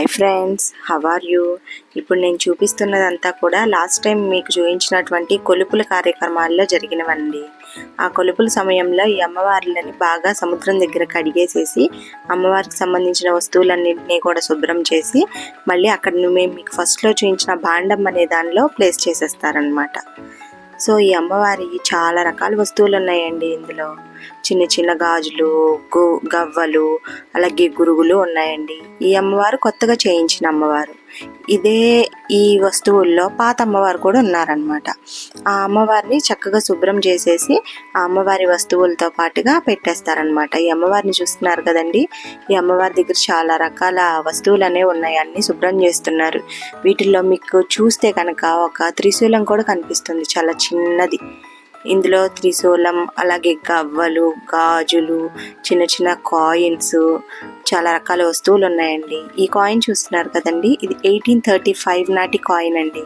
Hi friends, how are you? ఇప్పుడు నేను చూపిస్తున్నదంతా కూడా లాస్ట్ టైం మీకు చూపించినటువంటి కొలుపుల కార్యక్రమాల్లో జరిగినవండి. ఆ కొలుపుల సమయంలో ఈ అమ్మవార్లని బాగా సముద్రం దగ్గర కడిగేసేసి అమ్మవారికి సంబంధించిన వస్తువులన్నింటినీ కూడా శుభ్రం చేసి మళ్ళీ అక్కడ మేము మీకు ఫస్ట్లో చూపించిన భాండం అనే దానిలో ప్లేస్ చేసేస్తారనమాట. సో ఈ అమ్మవారి చాలా రకాల వస్తువులు ఉన్నాయండి. ఇందులో చిన్న చిన్న గాజులు, గవ్వలు, అలాగే గురుగులు ఉన్నాయండి. ఈ అమ్మవారు కొత్తగా చేయించిన అమ్మవారు. ఇదే ఈ వస్తువుల్లో పాత అమ్మవారు కూడా ఉన్నారనమాట. ఆ అమ్మవారిని చక్కగా శుభ్రం చేసేసి ఆ అమ్మవారి వస్తువులతో పాటుగా పెట్టేస్తారనమాట. ఈ అమ్మవారిని చూస్తున్నారు కదండి, ఈ అమ్మవారి దగ్గర చాలా రకాల వస్తువులు అనేవి ఉన్నాయి, అన్నీ శుభ్రం చేస్తున్నారు. వీటిల్లో మీకు చూస్తే కనుక ఒక త్రిశూలం కూడా కనిపిస్తుంది, చాలా చిన్నది. ఇందులో త్రిశూలం, అలాగే గవ్వలు, గాజులు, చిన్న చిన్న కాయిన్స్, చాలా రకాల వస్తువులు ఉన్నాయండి. ఈ కాయిన్ చూస్తున్నారు కదండి, ఇది 1835 నాటి కాయిన్ అండి.